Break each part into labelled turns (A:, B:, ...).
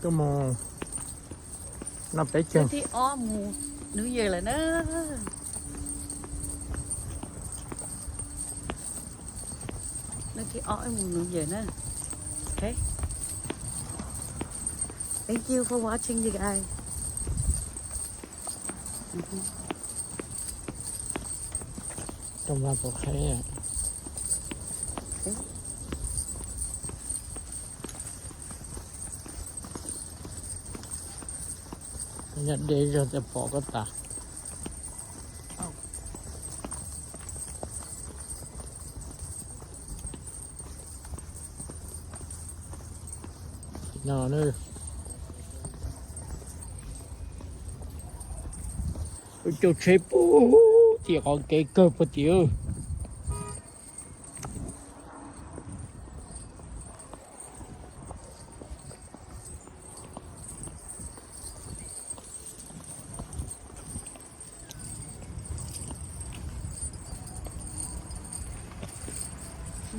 A: cái mồ nó bé
B: Cái
A: chân
B: thì ó mù nữ về là nó thì ó mù nữ về nó. Okay. Thank you for watching you guys.
A: trong ra bộ khay à nhận đi rồiจะbỏ cái tà nào nữa cho chế bố thì còn cái cơ một tiêu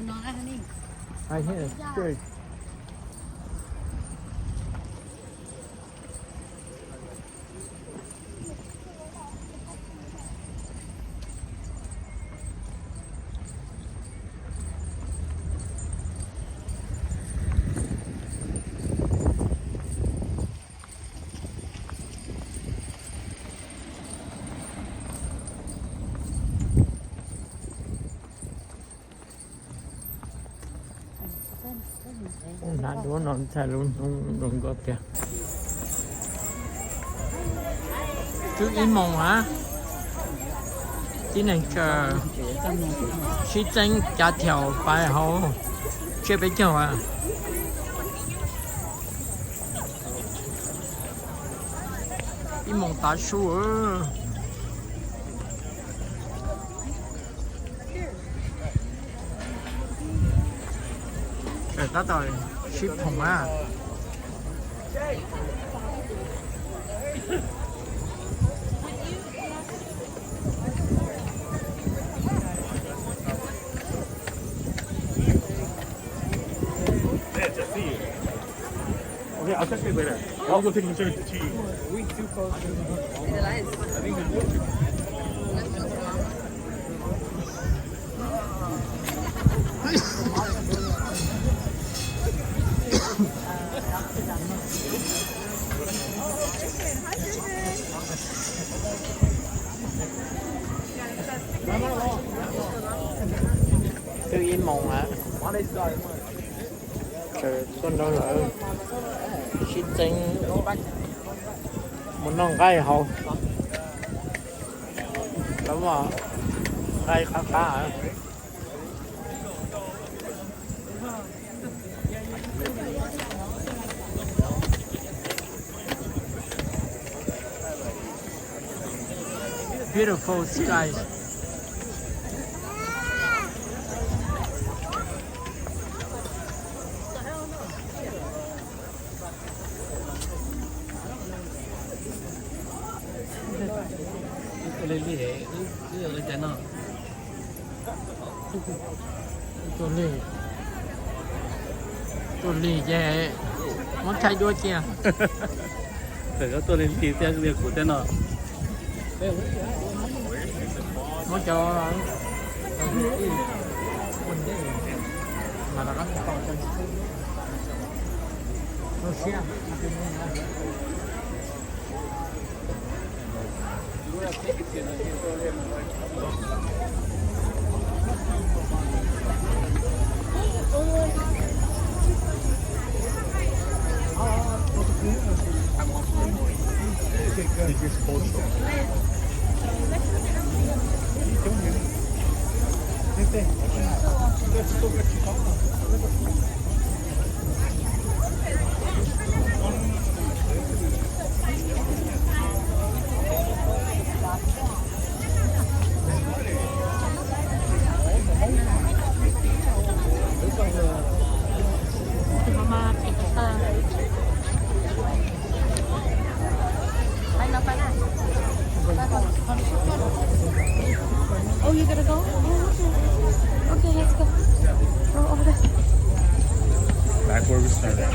B: Nó ăn đi.
A: ai hết chơi nãy đứa nó thay luôn không có kìa trước in mông hả chỉ nên chờ chỉ tranh cả条白猴这边叫啊一猛大树儿tới rồi ship thùng á
C: Okay, I'll check it later. I'll go take a picture to you.
A: Tôi im mong hả trời con đó là xin tranh một non gai hậu đúng mà gai khá khá hả beautiful skies
D: lên đi để đi ở trên nó
A: tôi lì về muốn chạy đua chưa
D: để cho tôi lên đi theo việc của trên nó
A: muốn cho mà nó có còn chân nó xe
B: Oh, you gotta go? Oh, okay. Okay, let's go. Oh, over there.
C: Back where we started.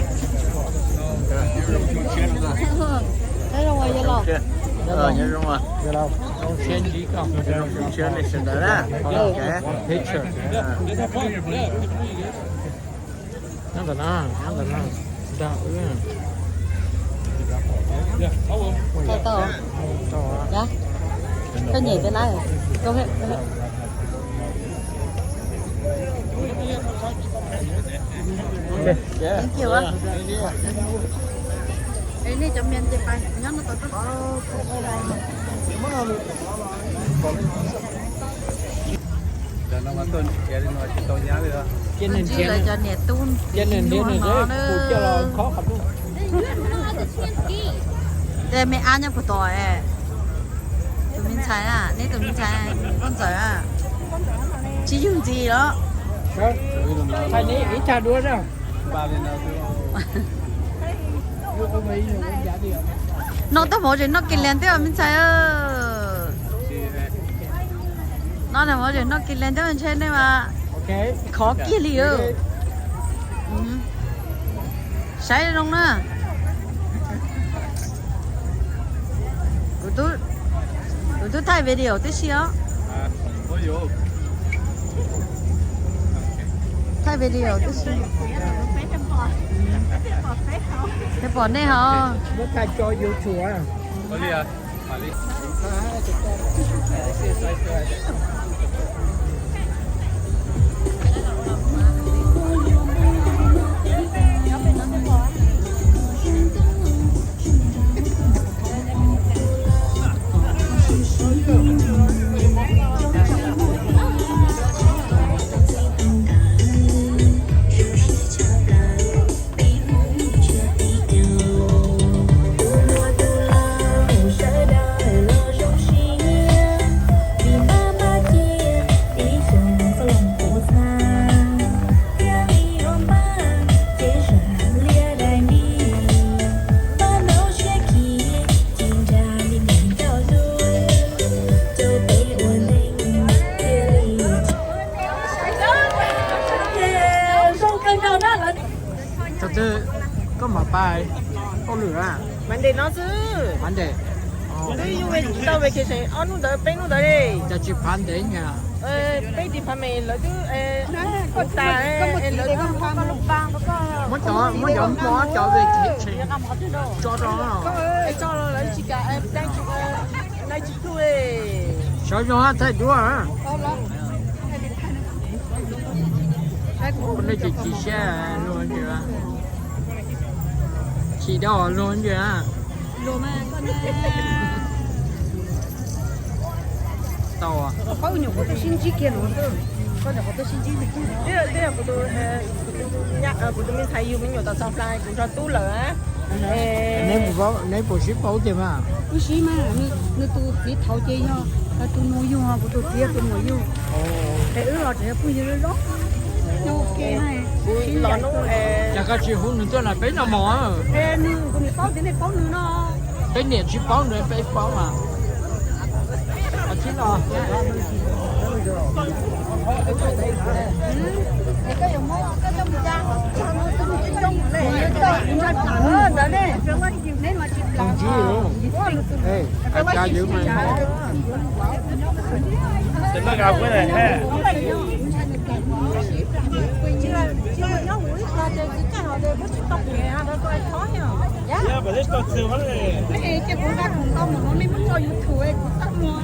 D: nhớ đúng rồi.
A: Không xem gì cả.
D: Chưa này xem đó đó. Ok.
A: Picture. Nó là nó. Đó.
B: Tay to hả? Dạ. Tôi nhảy tới này. Go ahead. Thank you á. Ini cemian cepai. Nyam nó to.
D: Đó nó mà tuần kia thì nó chỉ tao nhá rồi đó.
B: Chỉ là cho nhẹ tun.
A: Cho nên thế này đấy, cho là khó khăn luôn.
B: Đây mẹ ăn nhá của tôi. Tụi mình xài à, nên tụi mình xài con giỏi à. Chỉ dùng gì đó.
A: Thay này ít trà đua ra.
D: Ba bên nào
B: Nó tao mỗi chuyện nó kinh lên tới mình xài ơ. Nó là mỗi chuyện nó kinh lên tới mình chơi đây mà.
A: Ok.
B: Khó kia liền. Xài được không nữa? Tụi tôi thay video tí xíu.
D: Ôi dồi.
B: Thay video tí xíu. Cái bọn này hả?
A: Nó thay cho YouTube à.
D: Có đi à? Mà đi.
A: Thật sự có mà bài có lửa à?
E: Vấn đề nó chứ.
A: Vấn đề.
E: Đi du lịch tao về kia sẽ ăn nó bên nó đi.
A: Cho chị phán đến nhà.
E: Bên đi phải mày lỡ chứ có ta lỡ chứ có lúc bang nó có.
A: Mới giống mó cho về thị trường. Cho đó.
E: Cho nó lấy chỉ cả đang chụp này chụp thôi.
A: Sao cho thấy đua à? Con đây chỉ xe luôn kìa. Chỉ đỏ luôn kìa.
B: Đồ mà con
A: Tàu à?
E: Có nhiều có tôi xin chỉ kia nó thôi. Có nhiều có tôi xin chỉ thì đây là của tôi nhạc của tôi mình thấy yêu mình nhiều tao xong lại cũng cho tú lỡ á.
A: Nếu bộ ship bảo tiền mà.
B: 不是嘛，你都别淘气哈，他都挪用啊，我都别都挪用。哎，老这不有人咯？那我给还。
E: Lọ nó
A: Chả có chị hôn nữa là bánh nào mỏ.
B: Nữ, con này bao nữa nó.
A: Bánh này chỉ bao nữa, bánh bao mà. À chính là.
B: Cái gì mua cái trong trang, trong này, đó này, nên mà chụp
A: Không chỉ luôn. Ê, anh cha giữ mày mỏ.
D: Đừng có gặp cái này ha. Yeah, but it's not too hard.
B: Cái cái con gà cùng tao mà nó mới muốn cho YouTube ấy, cũng tao mua.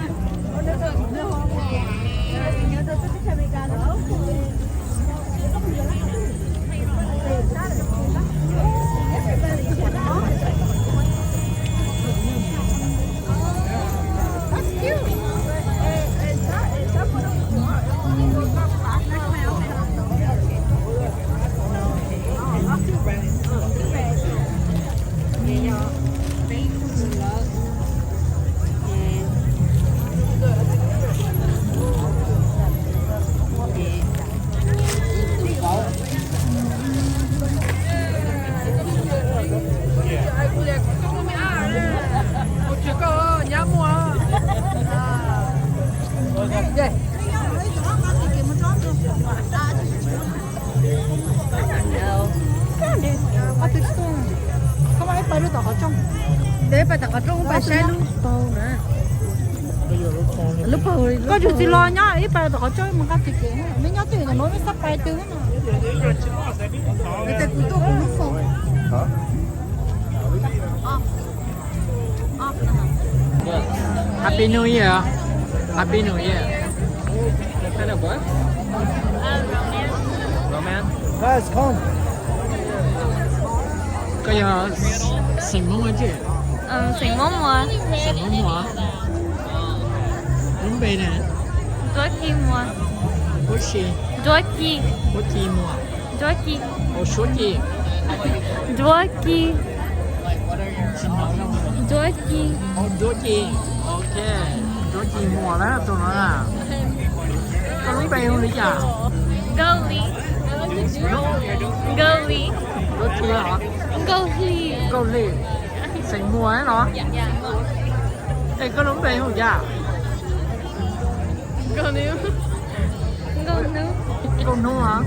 B: Để bài tập ở trong bài xe luôn. có chút gì lo nhá ít bài đó chơi mà các chị kể mấy nhá từ nó nói với sắp bài từ nó người ta cũng tôi cũng không
A: Happy New Year. Happy New Year.
D: What kind of what? Romance.
C: Guys, come.
A: Cái giờ thành mong chứ?
F: Thành mong mua.
A: Thành mong mua. Đúng vậy nè.
F: Đôi khi mua.
A: Bố gì?
F: Đôi khi.
A: Bố gì mua?
F: Đôi khi.
A: Ô số gì?
F: Đôi khi.
A: Xin lỗi đâu.
F: Đôi khi.
A: Ô đôi gì? Ok. Đôi gì mua đó tụi nó à? Có lúc bay không đi chả?
F: Goli. Goli.
A: Đôi gì hả?
F: Goli.
A: Câu lì. Thành mua ấy nó. Ê có lúc bay không chả?
F: Câu níu. Câu níu.
A: Câu nu hả?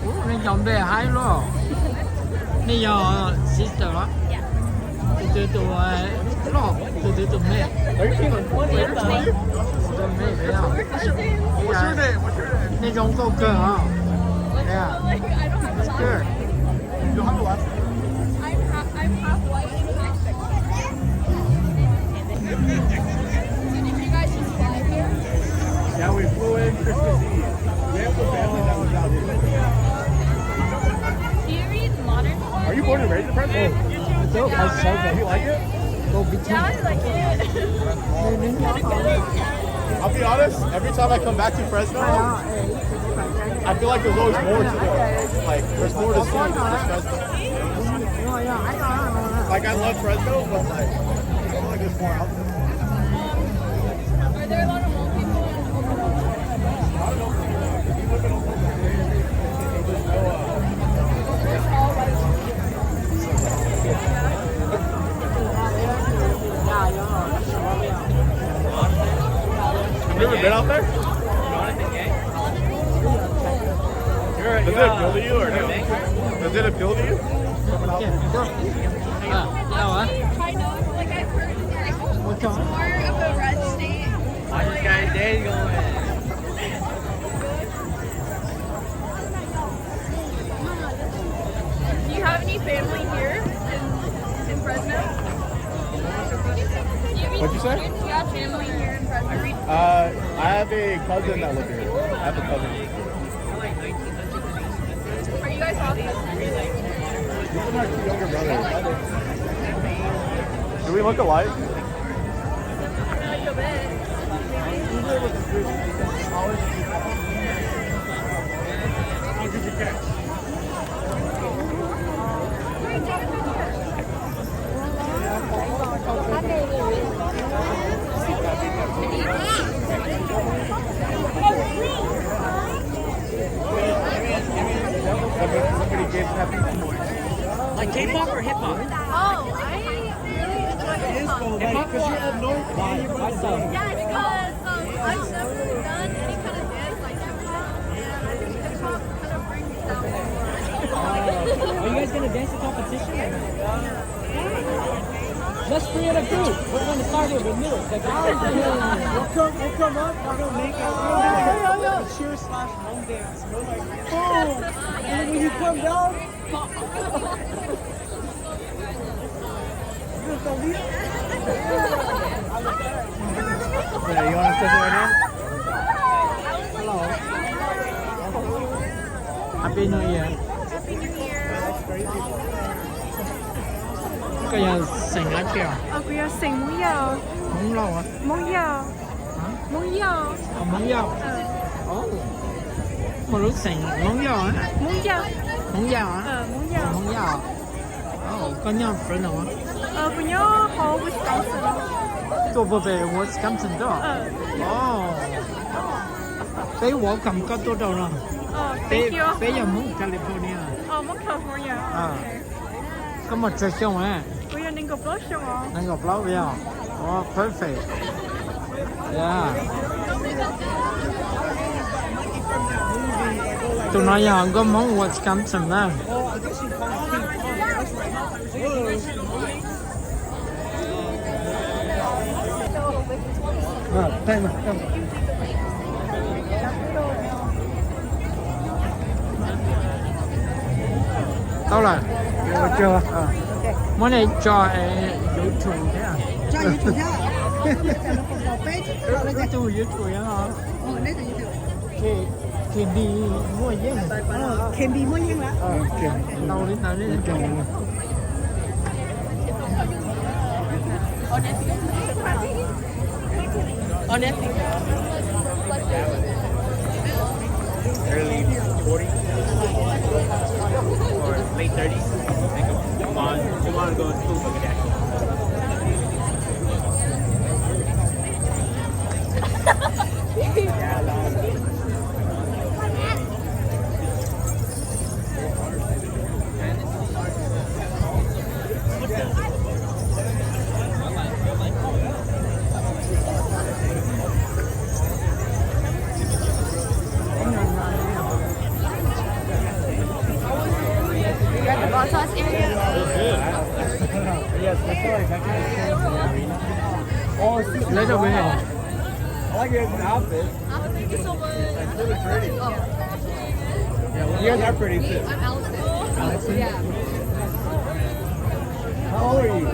A: Ủa, nên chọn về hai luôn. Nên giờ sister đó. Từ từ lo, từ mẹ. Từ mẹ đấy à? What's your name? Nên giống câu cơ hả? Yeah. That's good.
C: You have a last
F: I'm half white and half
C: Yeah, we flew in Christmas Eve. We have a family that was out here.
F: Do you read modern?
C: Are you born and raised in Fresno?
A: It's dope. I saw that.
C: You like it?
A: Go between.
F: I like it.
C: I'll be honest, every time I come back to Fresno, I feel like there's always more to the, like, there's more to see than just Fresno. Like, I love Fresno, but, like, I feel like there's more out there.
F: Are there a lot of Hmong people?
C: I don't know. If you look at Oklahoma, there's no, Have you ever been out there? Does it appeal to you or no? Does it appeal to you?
A: Đâu hả?
F: I know, like I've heard like
A: What's on?
F: more of a red state.
D: I just got a day going.
F: Do you have any family here in Fresno?
C: What'd you say?
F: Do you have family here in Fresno?
C: I have a cousin that lives here. I have a cousin.
F: Are you guys all
C: These are my two younger brothers. Do we look alike?
F: like a bit?
C: How did you catch? Somebody gave happy.
A: Like K-pop or hip-hop?
F: Oh, I really enjoy hip-hop.
A: Hip-hop because you're up north. Why so?
F: Yeah, because I've never done any kind of dance like hip-hop, and I think hip-hop kind of brings down more.
A: Are you guys gonna dance a competition? Let's create a group. We're gonna start it with new. The guys we'll come up. We're gonna make a cheer / home dance. We're like, boom, and then when you come down,
C: Yeah, you want to sit right here?
A: hello. Happy New Year.
F: Happy New Year.
A: Cái giờ sành lá chèo.
F: We are saying Mông Yao.
A: Mông lâu hả?
F: Mông Yao.
A: Hả?
F: Mông Yao.
A: Mông dao. Ồ. Mà lúc sành mông dao hả?
F: Mông Yao.
A: Mông dao hả?
F: Mông Yao.
A: Mông dao. Ồ, có nhau friend nào hả?
F: Của nhớ họ Wisconsin.
A: Tôi vừa về Wisconsin đó. Ồ. Bé我感覺到到啦。
F: Thank you.
A: bé又muốn California。
F: Mông California.
A: Có một trò chơi hả?
F: We are in Goblotion.
A: Đang gặp lâu vậy? Oh, perfect. Yeah. Tụi nó giờ có món Wisconsin đó. Đây mà. Tao là được chưa? Món này cho vũ trụ thế à?
B: Cho vũ trụ thế à? Một bếp.
A: Vũ trụ hả?
B: Đây là vũ trụ.
A: Thì đi mua giếng.
B: Kem đi mua giếng lá.
A: Đâu đến nào đến chồng.
D: Early 40s or late 30s. Come on, you want to go to school, look at that.
F: Ball toss area.
A: Yes, that's right. Oh, lấy đâu về? I like your outfit.
F: Thank you so much.
A: It's really pretty.
F: Oh.
A: Yeah, well, you guys are pretty too.
F: I'm Allison. Yeah.
A: How old are you?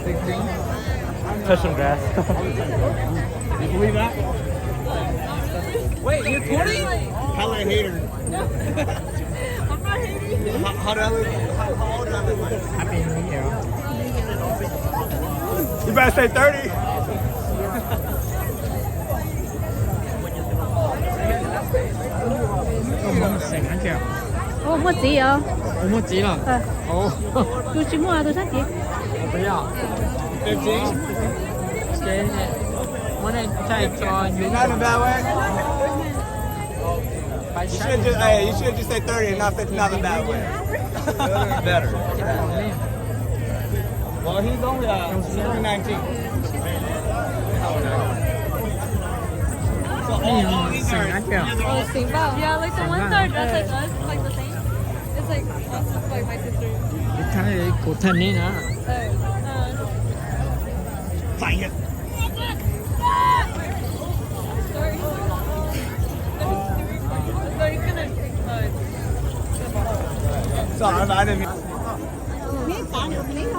A: 16.
D: Touch some grass.
A: You believe that? Wait, you're 20? Hella hater.
F: I'm not hating.
A: How do I look? How old do I look like? Happy New Year. You better say 30.
B: Mua gì à?
A: Tôi mua chỉ là. Ồ.
B: Tôi chỉ mua tôi sách gì?
A: Bây giờ. 15. Okay. Món này chạy cho những. Not in a bad way. You should just say 30 and not 59 in a bad way. Better. Well, he's only 19. So all these are.
F: Yeah, like the ones that are dressed like us, like the same. It's like us, like my sister.
A: Cái này của thân ấy nữa. Phải nhỉ?
F: Sorry. No, you're gonna.
A: Sorry, I didn't mean.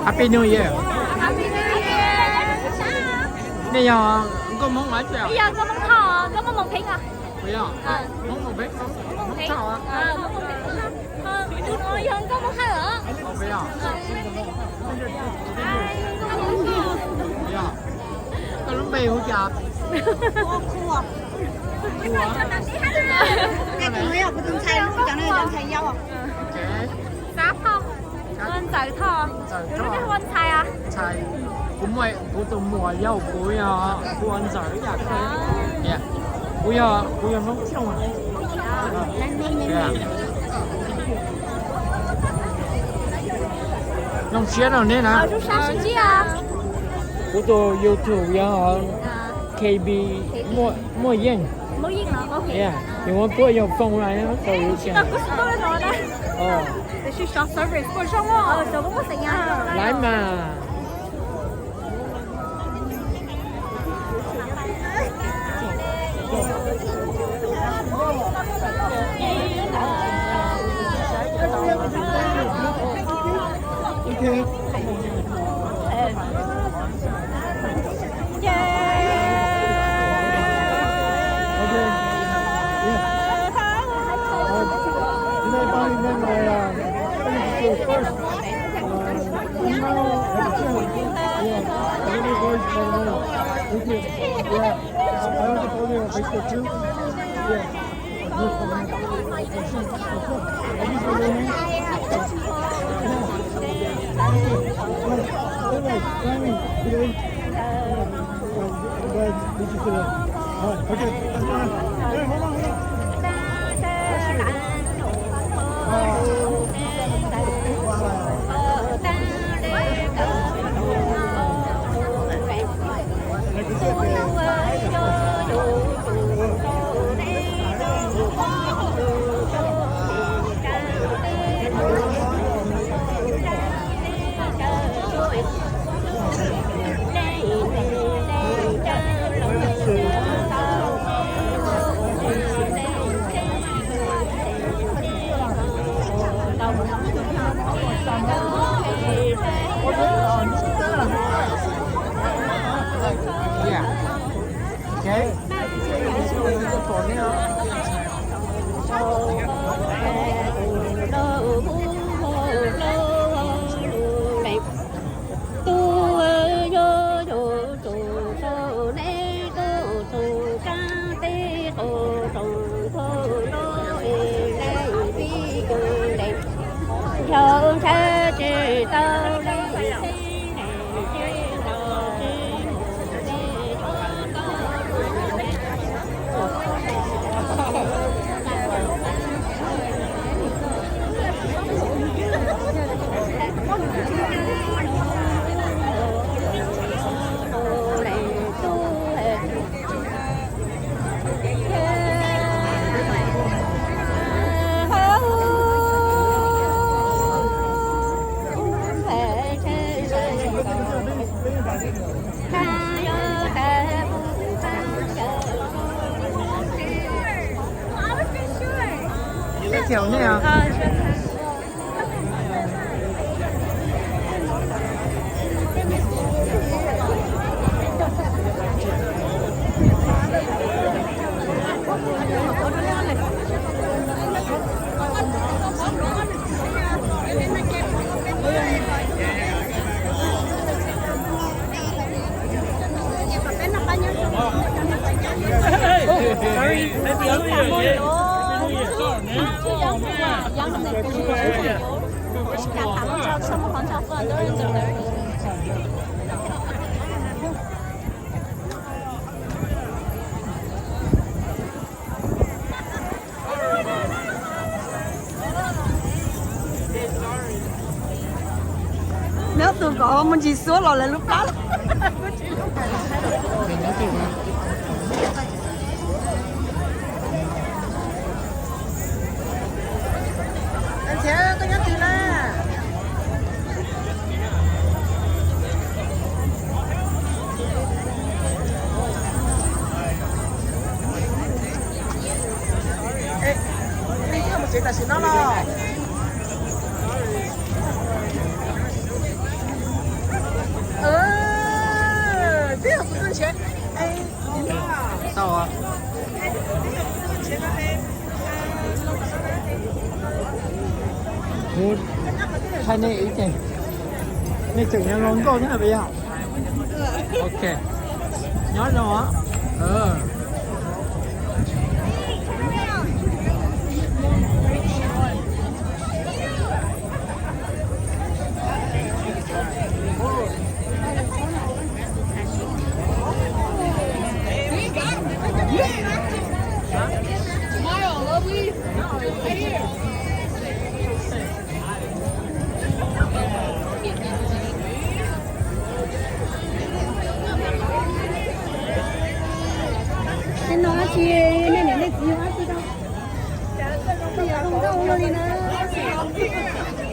A: Happy New Year.
F: Happy New Year.
A: Bây giờ có món ở chưa?
F: Bây giờ có món thò, có món thịt à?
A: Bây giờ món một bếp không? Món
F: Thịt.
A: thò á?
F: Món thịt không? Tôi nói hơn có món thịt nữa.
A: Bây giờ. Bây giờ. Có lắm bèo hả chợ?
B: Cua. Cái người à, tôi thay nó cho nên đang thay dâu à.
F: Sáp không? Con trời thò. Nó cái con xài à?
A: ใช่ผมไม่กูตัวมัวเย้ากูอ่ะกูอันใจอยากเลยเนี่ยกูอยากน้องเที่ยวอ่ะเนี่ยน้องเชียร์เราเนี่ยนะ
F: Ở trong sao xí chi à?
A: กูตัว YouTube ยังอ๋อ KB มั่วเย็น
F: Mua gì nữa? Ok.
A: เนี่ยอย่างว่าพวกยังฟังอะไรนะตัวอยู่เชีย
F: Tao có số rồi đấy.
A: อ๋อ
F: Để suy shop service của sao mà? Sao cũng có sự nha.
A: ไลฟ์มาโอเค
F: Hãy subscribe cho kênh Ghiền Mì Gõ để không bỏ lỡ
A: 条那样。
F: 啊，是的。
D: Sorry, Happy New Year.
B: Nếu tôi có một chỉ số là lúc đó.
E: Anh sẽ có nhắc tiền là ê, đi cái một chuyện là xin nó lo. Thế là cũng tiền. Ê,
A: sao à? Good. Hai này ít này. Này chừng nhau lớn con thế là bây giờ. Ok. Nhớ rồi á.
B: Cái nó chị này gì hết chứ đâu. Bây giờ không đâu luôn đi nữa.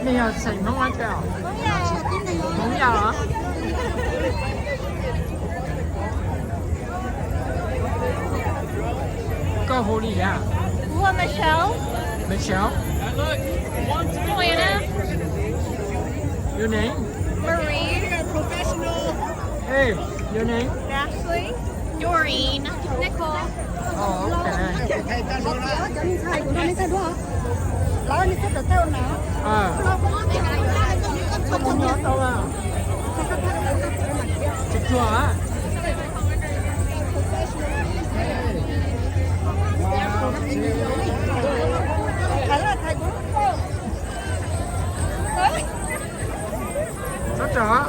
A: Bây giờ sành mong ăn kẹo. Mong giàu hả? Có hồ ly à?
F: Who, Michelle?
A: Michelle?
F: Joanna?
A: Your name?
F: Marie?
A: Hey, your name?
F: Ashley? Doreen? Nicole?
A: Oh, okay.
B: Sai của nó mới sai đúng không? Nó đi xếp được tao nào?
A: Không nhớ đâu à. Chụp chùa á. Rất rõ.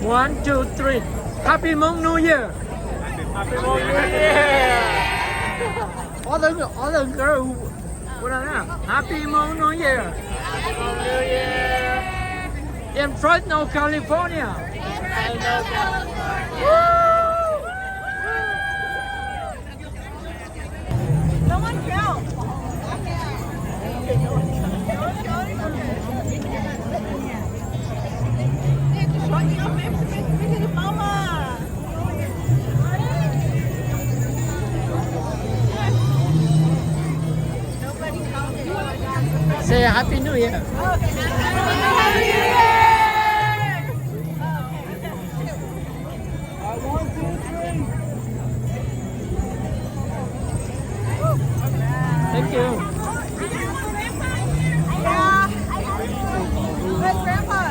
A: One, two, three. Happy Hmong New Year. Happy Hmong New Year. All the girl. What are that? Happy Hmong New Year. Happy Hmong New Year. In Fresno, California.
E: No one fell.
A: Say Happy New Year. Thank you.
E: Hey, Grandpa.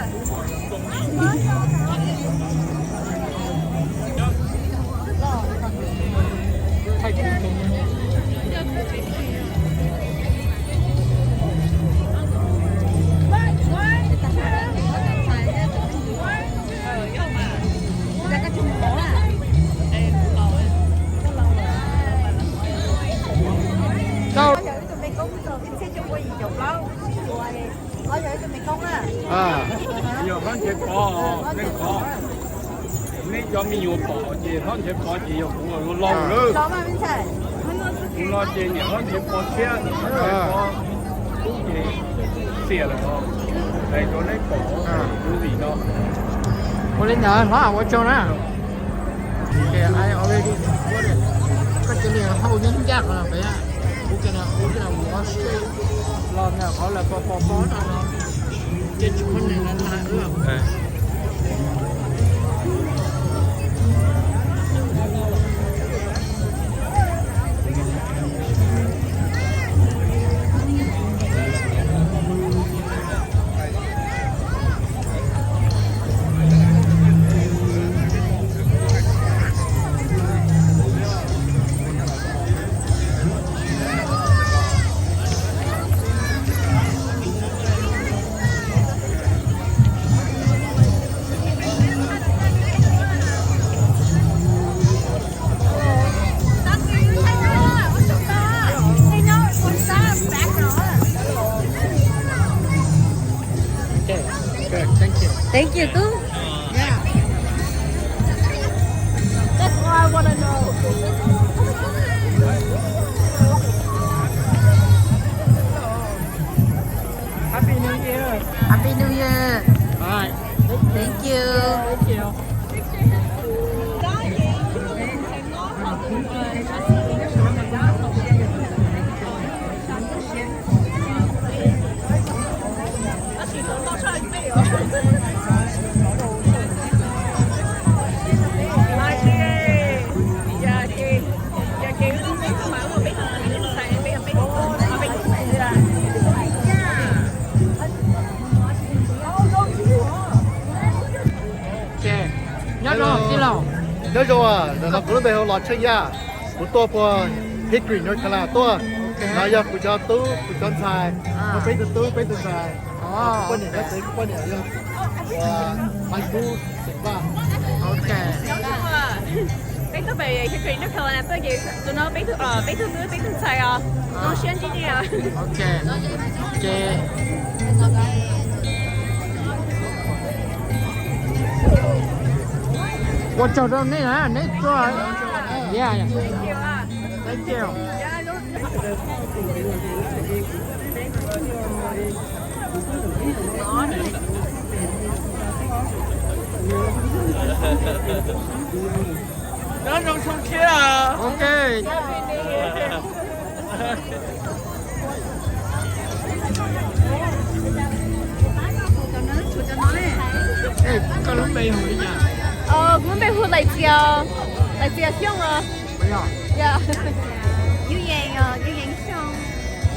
G: 有番茄锅，那锅，那叫米油煲，这番茄锅只有我老肉，我老这你番茄锅切，锅都给切了哦，来做那锅有味道。
A: 我来拿拿我叫呢。Okay, I already bought it. ก็จะเรียกเขายังยากนะไปอ่ะกูจะwash it รอบเนี่ยเขาเลยปอนะเนาะจะชุนในนั้นนะ
B: Thank you too.
E: That's all I want to know.
A: Happy New Year
B: Happy New Year.
A: Bye
B: Thank you.
A: Thank you nhớ rồi đi lâu
C: nhớ rồi nó cũng bây giờ lọt chơi ya của tôi qua Hickory North Carolina tôi nó giờ của cho tú của cho xài nó phải từ tú phải từ xài quan điểm nó tới quan điểm là mai tú sẽ ba
A: ok
E: bé có về cái chuyện nó khờ là tôi gì tụi nó bé thứ bé thứ xài à nó xuyên chứ gì à
A: ok ok 我找到那哪那做，yeah thank you。
G: 那种充气啊
A: OK。哎，个人没回呀。
E: 我未去嚟自啊香啊。
A: 不要。
E: 呀。
F: 要贏啊，要影相。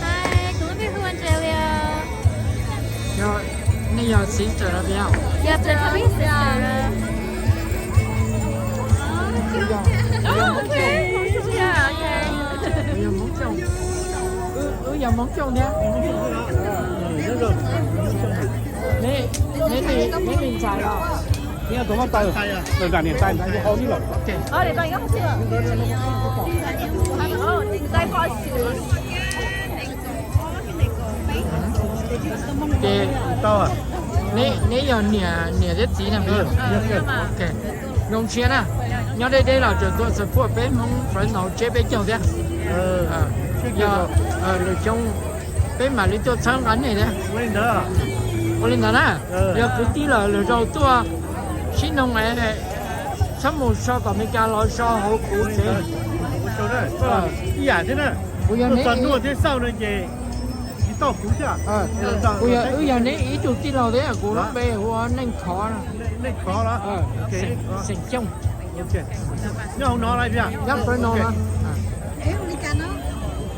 F: 係，咁邊去揾這裡啊？
A: 要，你要洗手了不要？
F: 要這邊是啊。
E: OK，好舒啊，OK。
A: 有蒙中，有蒙中的。你明仔啦？
G: 你要怎么带？对吧？你带就好你了。
A: OK。
E: 你帶而家好少啊？你帶開始。
A: để
C: tao à
A: nếu giờ nè rất tí là bây giờ ok ngông chia nè nhau đây là chúng tôi sẽ phối bên mong phải nấu chế bên trong thế giờ rồi trong bên mà lấy cho sáng ăn này đấy
C: lên đó
A: có lên đó nè giờ cứ tí là rồi tôi xin ông này sắm một số còn mấy cái loại số hậu cũ thế
C: chỗ đó thế này
A: bây giờ
C: toàn nuôi thế sau này về tao cứu chứ
A: bây giờ nếu ý chủ tí nào đấy à của nó bê hoa nên khó
C: nên khó đó
A: sinh chung
C: ok nhưng không nói lại gì à
A: nhắc phải nói mà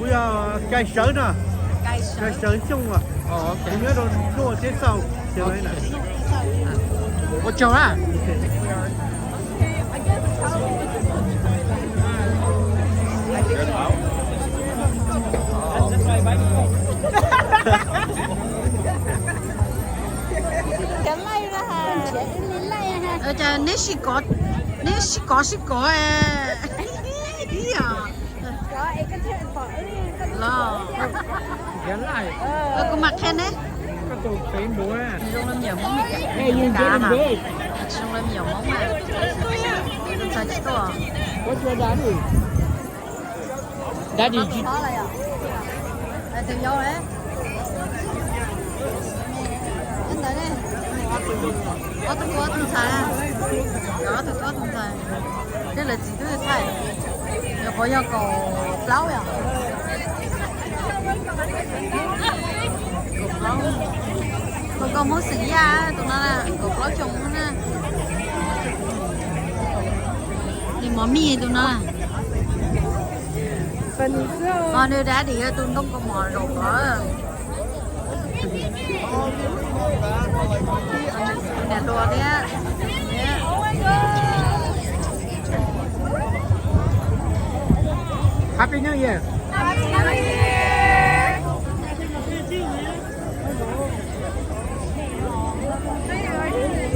C: bây giờ cây sới nè cây sới chung à
A: ok
C: nhớ rồi nuôi thế sau thế này này
A: một chỗ à
B: Trời nếu chỉ có đi à lo
A: ghé lại
B: có mặt khen đấy
A: to pay more.
B: Trong lâm nhiều món mì
A: Hey, you're
B: cá
A: getting
B: hả?
A: big.
B: Trong lâm nhiều món mà. Sao chứ to?
A: What's your daddy? Daddy, you,
B: Có lại à? Đây từ dâu đấy. Đến tới đây. Có tôi có thằng xài à? Có tôi có thằng xài. Đây là chỉ tôi xài. Giờ có yêu cầu plau à? Cục plau. Còn có món sỉ à? Tụi nó là cục plau trùng nữa nè. Thì món mì tụi nó là. Đưa đá đi tôi không có mò rột ở nè đồ đấy á.
A: Happy New Year.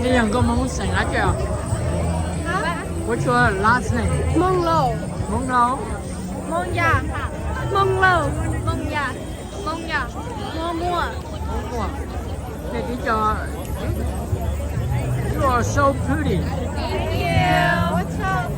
B: Đây là có món sành lá kìa. What's your last name?
F: Mong Lo.
B: Mong Lo.
F: Mong Ya. Mong Lo. Mong Ya. Mong Ya. Mua mua.
B: Ủa. Để đi cho. You are so pretty.
F: Thank you. What's up?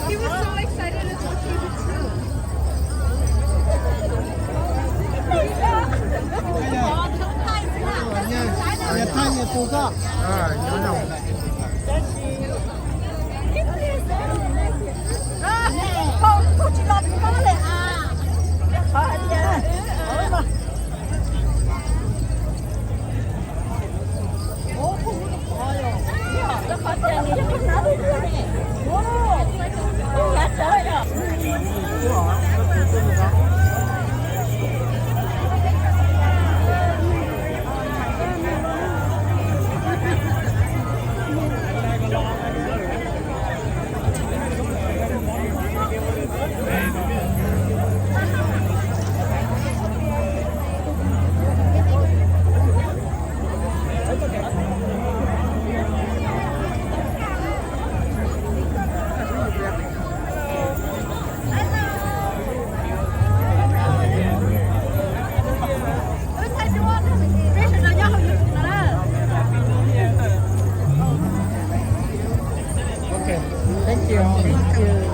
F: He was so excited to talk to you too.
C: Nhà thanh nhà cô có. Nhớ nhau.
B: Không chỉ lo cái đó này à. Anh nha.
A: Thank you. Thank you.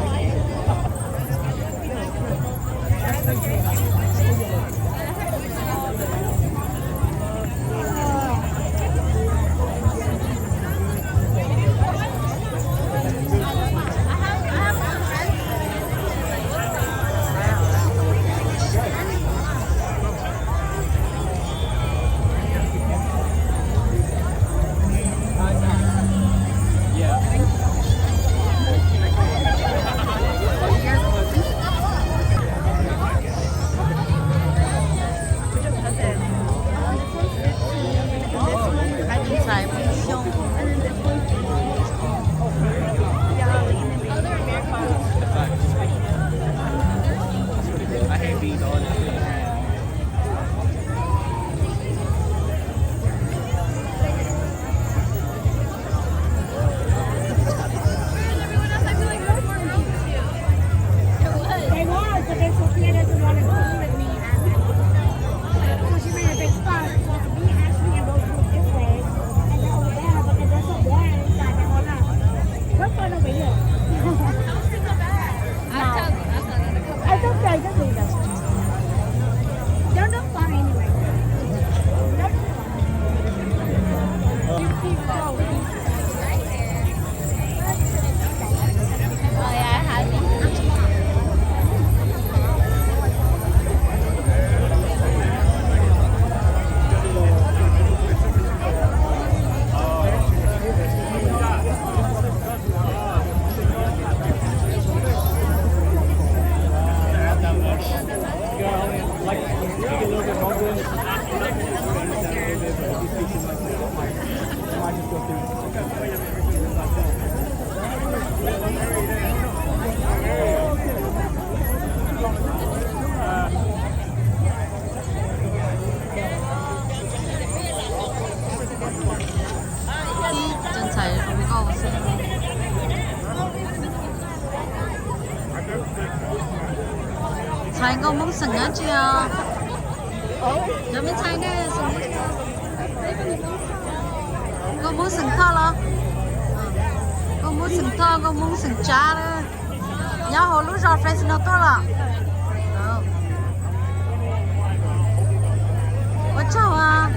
B: 真係好高興。菜個冇成一隻啊！有咩菜呢？個冇成套咯，個冇成套，個冇成渣咧。然後路上飛是那多了。我找啊。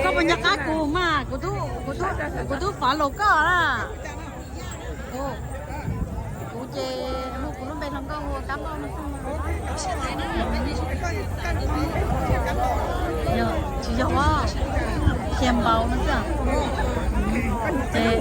B: Có bao nhiêu cá cù mà cô tú phá lột có là cô chê mua cô nó bên không có mua cám không chị dâu á kèm bầu nữa chứ chê